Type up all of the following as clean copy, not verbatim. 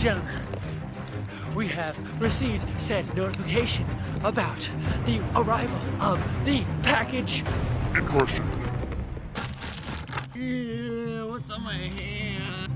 gentlemen, we have received said notification about the arrival of the package In question. Yeah, what's on my hand?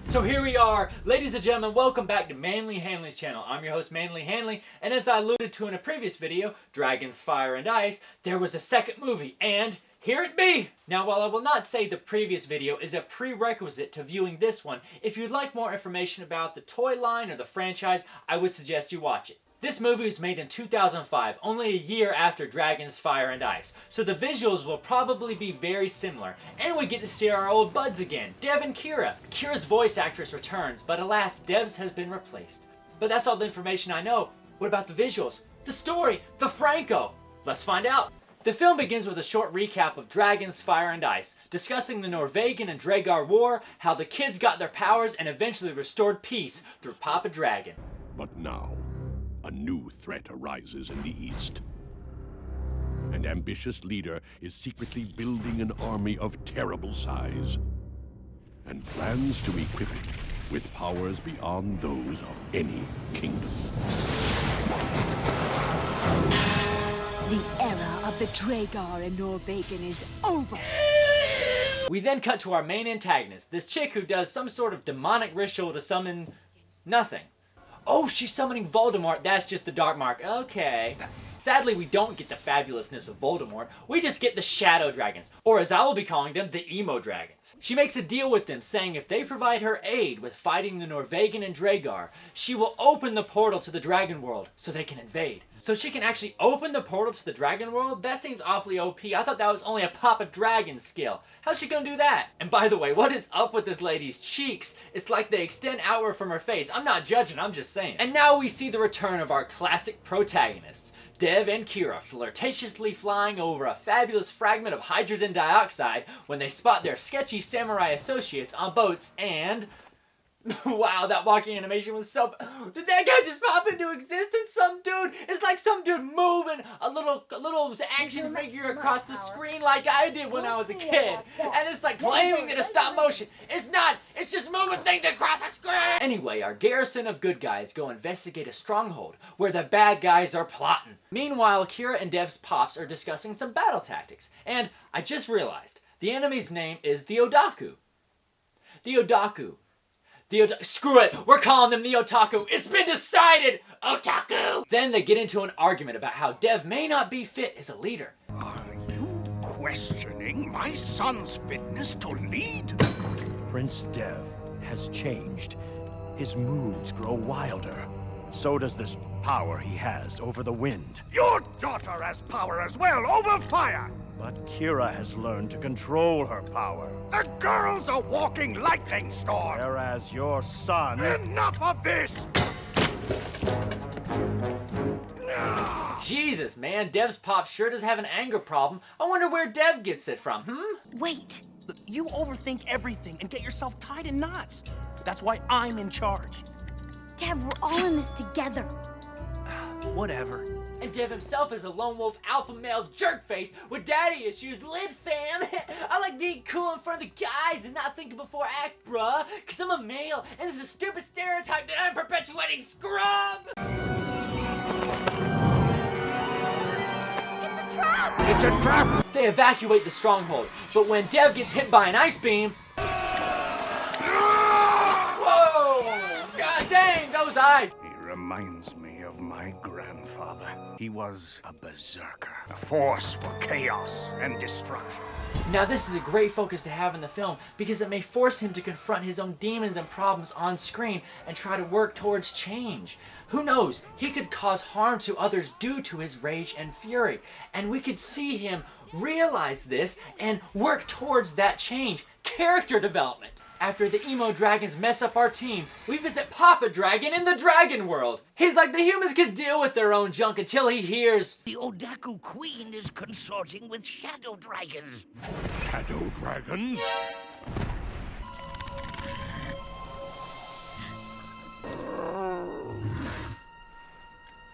So here we are, ladies and gentlemen, welcome back to Manly Hanley's channel. I'm your host, Manly Hanley, and as I alluded to in a previous video, Dragons, Fire, and Ice, there was a second movie, and here it be! Now, while I will not say the previous video is a prerequisite to viewing this one, if you'd like more information about the toy line or the franchise, I would suggest you watch it. This movie was made in 2005, only a year after Dragons, Fire, and Ice, so the visuals will probably be very similar, and we get to see our old buds again, Dev and Kira. Kira's voice actress returns, but alas, Dev's has been replaced. But that's all the information I know. What about the visuals? The story? The Franco? Let's find out. The film begins with a short recap of Dragons, Fire, and Ice, discussing the Norwegian and Dragar War, how the kids got their powers, and eventually restored peace through Papa Dragon. But now, a new threat arises in the east. An ambitious leader is secretly building an army of terrible size, and plans to equip it with powers beyond those of any kingdom. The era of the Dragar and Norwegian is over. We then cut to our main antagonist, this chick who does some sort of demonic ritual to summon nothing. Oh, she's summoning Voldemort. That's just the Dark Mark. Okay. Sadly, we don't get the fabulousness of Voldemort. We just get the Shadow Dragons, or as I will be calling them, the Emo Dragons. She makes a deal with them, saying if they provide her aid with fighting the Norwegian and Dragar, she will open the portal to the Dragon World so they can invade. So she can actually open the portal to the Dragon World? That seems awfully OP. I thought that was only a Papa Dragon skill. How's she gonna do that? And by the way, what is up with this lady's cheeks? It's like they extend outward from her face. I'm not judging, I'm just saying. And now we see the return of our classic protagonists, Dev and Kira, flirtatiously flying over a fabulous fragment of hydrogen dioxide when they spot their sketchy samurai associates on boats and... Wow, that walking animation was so... Did that guy just pop into existence? Some dude... It's like some dude moving a little action figure across the screen like I did when I was a kid. And it's like claiming that it's stop motion. It's not. It's just moving things across the screen. Anyway, our garrison of good guys go investigate a stronghold where the bad guys are plotting. Meanwhile, Kira and Dev's pops are discussing some battle tactics. And I just realized the enemy's name is the Odaku. The Odaku. Screw it, we're calling them the Otaku. It's been decided, Otaku! Then they get into an argument about how Dev may not be fit as a leader. Are you questioning my son's fitness to lead? Prince Dev has changed. His moods grow wilder. So does this power he has over the wind. Your daughter has power as well over fire! But Kira has learned to control her power. The girl's a walking lightning storm! Whereas your son... Enough of this! Jesus, man, Dev's pop sure does have an anger problem. I wonder where Dev gets it from, Wait. You overthink everything and get yourself tied in knots. That's why I'm in charge. Dev, we're all in this together. Whatever. And Dev himself is a lone wolf alpha male jerkface with daddy issues. Lit fam! I like being cool in front of the guys and not thinking before act, bruh. Cause I'm a male and it's a stupid stereotype that I'm perpetuating, scrub! It's a trap! It's a trap! They evacuate the stronghold, but when Dev gets hit by an ice beam... Whoa! God dang, those eyes! He reminds me of my grandfather. He was a berserker, a force for chaos and destruction. Now this is a great focus to have in the film because it may force him to confront his own demons and problems on screen and try to work towards change. Who knows, he could cause harm to others due to his rage and fury, and we could see him realize this and work towards that change. Character development. After the emo dragons mess up our team, we visit Papa Dragon in the Dragon World. He's like the humans can deal with their own junk until he hears the Odaku Queen is consorting with shadow dragons. Shadow dragons?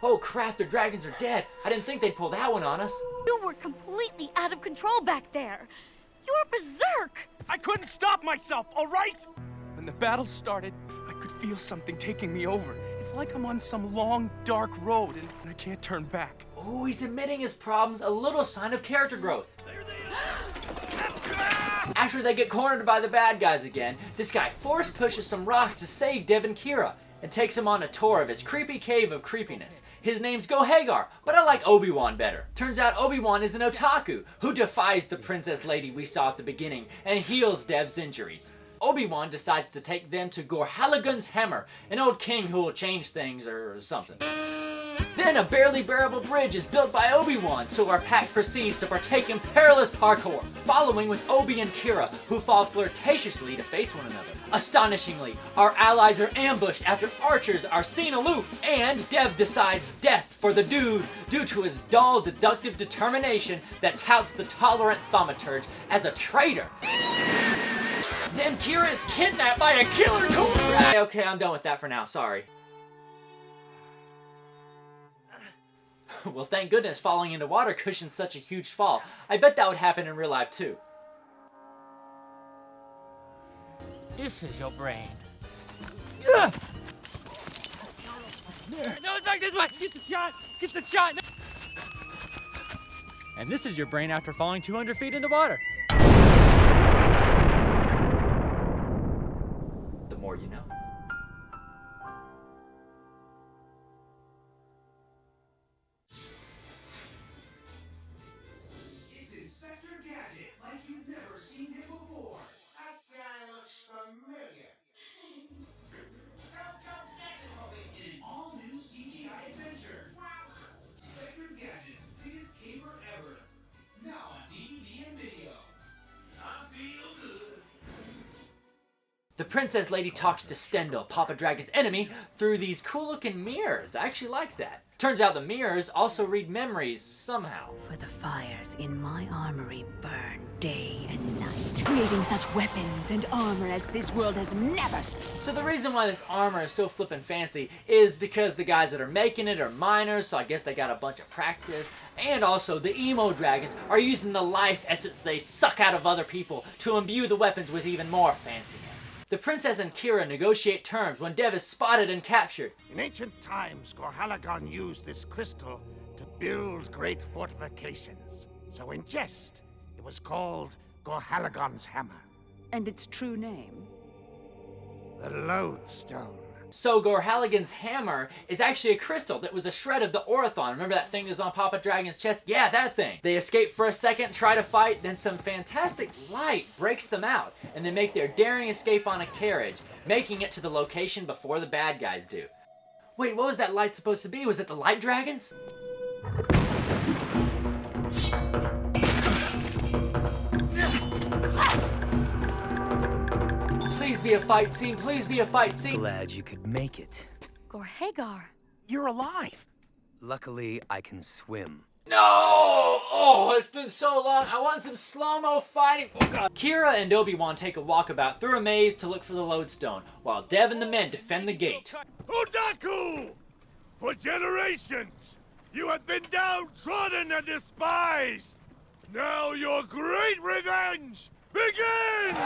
Oh crap, their dragons are dead. I didn't think they'd pull that one on us. You were completely out of control back there. You were berserk. I couldn't stop myself, all right? When the battle started, I could feel something taking me over. It's like I'm on some long, dark road and I can't turn back. Oh, he's admitting his problems, a little sign of character growth. After they get cornered by the bad guys again, this guy force pushes some rocks to save Dev and Kira and takes him on a tour of his creepy cave of creepiness. His name's Gor Halligan, but I like Obi-Wan better. Turns out Obi-Wan is an otaku who defies the princess lady we saw at the beginning and heals Dev's injuries. Obi-Wan decides to take them to Gor Halligan's hammer, an old king who will change things or something. Then a barely bearable bridge is built by Obi-Wan, so our pack proceeds to partake in perilous parkour, following with Obi and Kira, who fall flirtatiously to face one another. Astonishingly, our allies are ambushed after archers are seen aloof, and Dev decides death for the dude due to his dull, deductive determination that touts the tolerant thaumaturge as a traitor. Then Kira is kidnapped by a killer cobra! Okay, I'm done with that for now, sorry. Well, thank goodness falling into water cushions such a huge fall. I bet that would happen in real life too. This is your brain. No, it's back this way! Get the shot! Get the shot! And this is your brain after falling 200 feet in the water. The more you know. It's Inspector Gadget, like you've never seen him before. That guy looks familiar. In an all-new CGI adventure. Wow! Inspector Gadget's biggest caper ever. Now on DVD and video. I feel good. The princess lady talks to Stendhal, Papa Dragon's enemy, through these cool-looking mirrors. I actually like that. Turns out the mirrors also read memories somehow. For the fires in my armory burn day and night, creating such weapons and armor as this world has never seen. So the reason why this armor is so flippin' fancy is because the guys that are making it are miners, so I guess they got a bunch of practice. And also, the emo dragons are using the life essence they suck out of other people to imbue the weapons with even more fanciness. The princess and Kira negotiate terms when Dev is spotted and captured. In ancient times, Gor Halligan used this crystal to build great fortifications. So in jest, it was called Gor Halligan's hammer. And its true name? The lodestone. So Gor Halligan's hammer is actually a crystal that was a shred of the Orathon. Remember that thing that was on Papa Dragon's chest? Yeah, that thing. They escape for a second, try to fight, then some fantastic light breaks them out, and they make their daring escape on a carriage, making it to the location before the bad guys do. Wait, what was that light supposed to be? Was it the light dragons? Please be a fight scene, please be a fight scene. Glad you could make it. Gor Hagar. You're alive. Luckily, I can swim. No! Oh, it's been so long. I want some slow-mo fighting. Oh, God. Kira and Obi-Wan take a walkabout through a maze to look for the lodestone, while Dev and the men defend the gate. Otaku! For generations, you have been downtrodden and despised. Now your great revenge begins!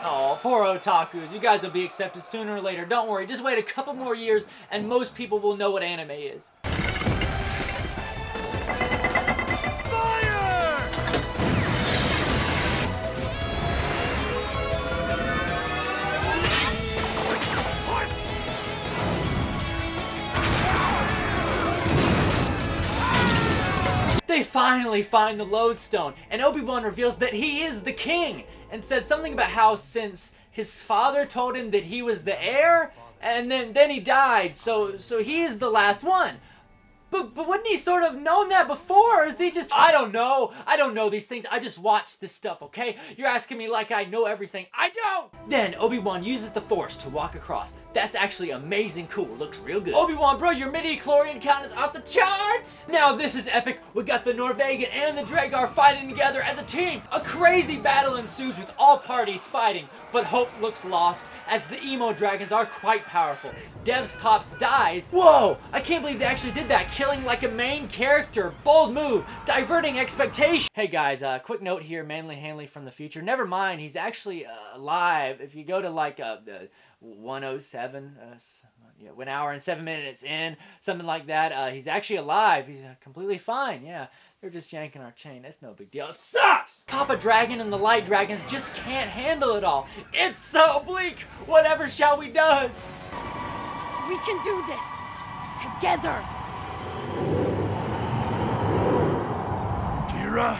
Oh, poor otakus. You guys will be accepted sooner or later. Don't worry, just wait a couple more years and most people will know what anime is. Fire! They finally find the lodestone, and Obi-Wan reveals that he is the king, and said something about how since his father told him that he was the heir, and then he died, so he is the last one. But wouldn't he sort of known that before? Or is he just... I don't know. I don't know these things. I just watch this stuff, okay? You're asking me like I know everything. I don't! Then Obi-Wan uses the Force to walk across. That's actually amazing cool. Looks real good. Obi-Wan, bro, your midi-chlorian count is off the charts! Now this is epic. We got the Norvegian and the Dragar fighting together as a team. A crazy battle ensues with all parties fighting, but hope looks lost as the emo dragons are quite powerful. Dev's Pops dies. Whoa! I can't believe they actually did that, killing like a main character. Bold move, diverting expectation. Hey guys, quick note here, Manly Hanley from the future. Never mind, he's actually alive. If you go to like the 107, yeah, 1 hour and 7 minutes in, something like that, he's actually alive. He's completely fine, yeah. They're just yanking our chain. That's no big deal. It sucks! Papa Dragon and the Light Dragons just can't handle it all. It's so bleak. Whatever shall we do? We can do this together. Kira?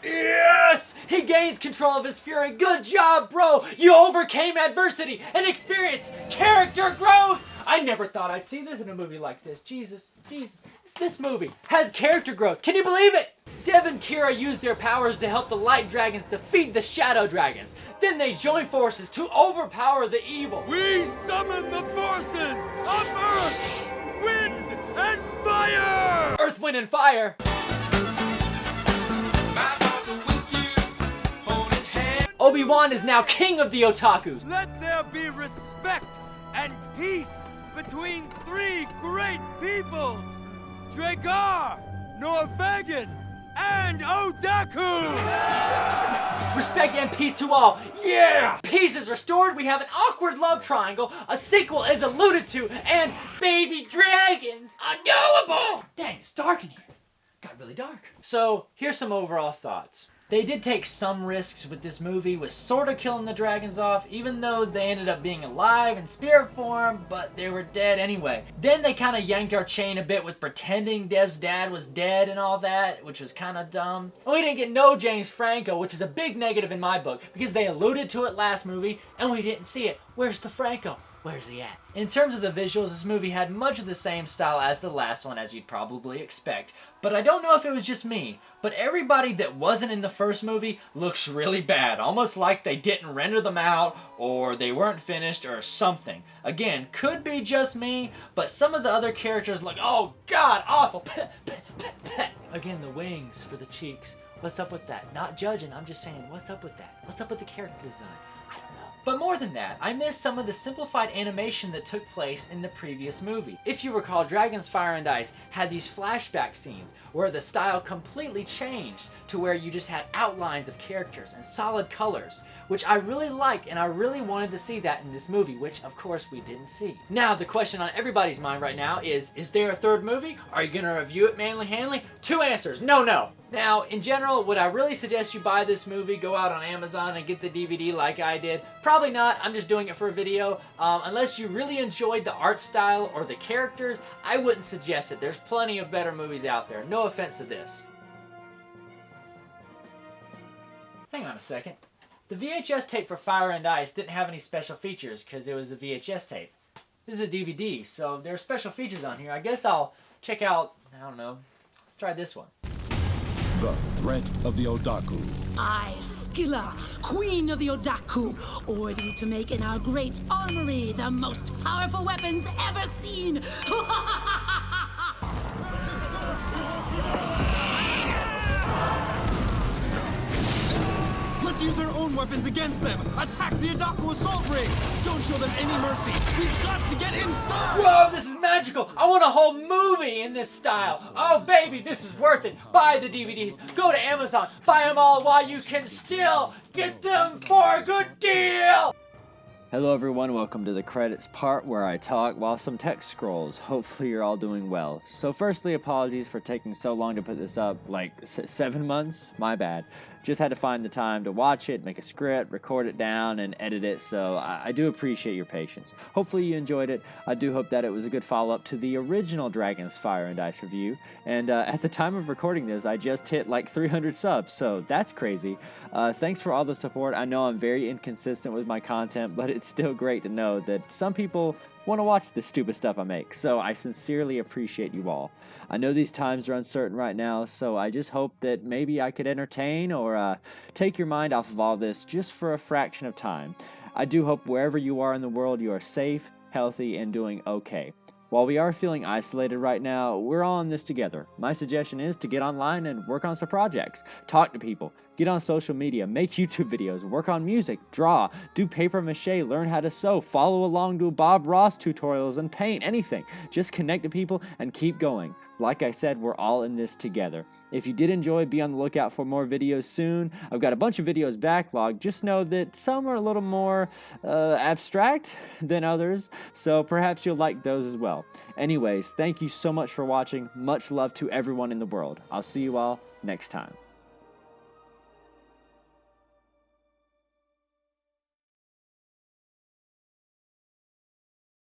Yes! He gains control of his fury. Good job, bro! You overcame adversity and experienced character growth! I never thought I'd see this in a movie like this. Jesus. This movie has character growth. Can you believe it? Dev and Kira used their powers to help the Light Dragons defeat the Shadow Dragons. Then they join forces to overpower the evil. We summon the forces of Earth, Wind, and Fire! Earth, Wind, and Fire. Obi-Wan is now king of the otakus. Let there be respect and peace between three great peoples, Dragar, Norvegian, and Otaku! Respect and peace to all. Yeah! Peace is restored, we have an awkward love triangle, a sequel is alluded to, and baby dragons. Adorable! Dang, it's dark in here. Got really dark. So, here's some overall thoughts. They did take some risks with this movie, with sort of killing the dragons off, even though they ended up being alive in spirit form, but they were dead anyway. Then they kind of yanked our chain a bit with pretending Dev's dad was dead and all that, which was kind of dumb. And we didn't get no James Franco, which is a big negative in my book, because they alluded to it last movie, and we didn't see it. Where's the Franco? Where's he at? In terms of the visuals, this movie had much of the same style as the last one, as you'd probably expect. But I don't know if it was just me, but everybody that wasn't in the first movie looks really bad. Almost like they didn't render them out, or they weren't finished, or something. Again, could be just me, but some of the other characters look, oh god, awful. Again, the wings for the cheeks. What's up with that? Not judging, I'm just saying, what's up with that? What's up with the character design? But more than that, I missed some of the simplified animation that took place in the previous movie. If you recall, Dragons, Fire, and Ice had these flashback scenes where the style completely changed to where you just had outlines of characters and solid colors, which I really liked, and I really wanted to see that in this movie, which of course we didn't see. Now, the question on everybody's mind right now is there a third movie? Are you gonna review it, Manly Hanley? 2 answers, no. Now, in general, would I really suggest you buy this movie, go out on Amazon and get the DVD like I did? Probably not, I'm just doing it for a video. Unless you really enjoyed the art style or the characters, I wouldn't suggest it. There's plenty of better movies out there. No offense to this. Hang on a second. The VHS tape for Fire and Ice didn't have any special features because it was a VHS tape. This is a DVD, so there are special features on here. I guess I'll check out, I don't know, let's try this one. The threat of the Otaku. I, Skilla, Queen of the Otaku, order you to make in our great armory the most powerful weapons ever seen. Let's use their own weapons against them! Attack the Otaku assault ring! Don't show them any mercy! We've got to get inside! Whoa, this is magical! I want a whole movie in this style! Oh baby, this is worth it! Buy the DVDs, go to Amazon, buy them all while you can still get them for a good deal! Hello everyone, welcome to the credits part where I talk while some text scrolls. Hopefully you're all doing well. So firstly, apologies for taking so long to put this up, like 7 months? My bad. Just had to find the time to watch it, make a script, record it down, and edit it, so I do appreciate your patience. Hopefully you enjoyed it. I do hope that it was a good follow-up to the original Dragons, Fire, and Ice review. And at the time of recording this, I just hit like 300 subs, so that's crazy. Thanks for all the support. I know I'm very inconsistent with my content, but it's still great to know that some people want to watch the stupid stuff I make, so I sincerely appreciate you all. I know these times are uncertain right now, so I just hope that maybe I could entertain or take your mind off of all this just for a fraction of time. I do hope wherever you are in the world you are safe, healthy, and doing okay. While we are feeling isolated right now, we're all in this together. My suggestion is to get online and work on some projects. Talk to people. Get on social media. Make YouTube videos. Work on music. Draw. Do paper mache. Learn how to sew. Follow along to Bob Ross tutorials and paint. Anything. Just connect to people and keep going. Like I said, we're all in this together. If you did enjoy, be on the lookout for more videos soon. I've got a bunch of videos backlogged. Just know that some are a little more abstract than others, so perhaps you'll like those as well. Anyways, thank you so much for watching. Much love to everyone in the world. I'll see you all next time.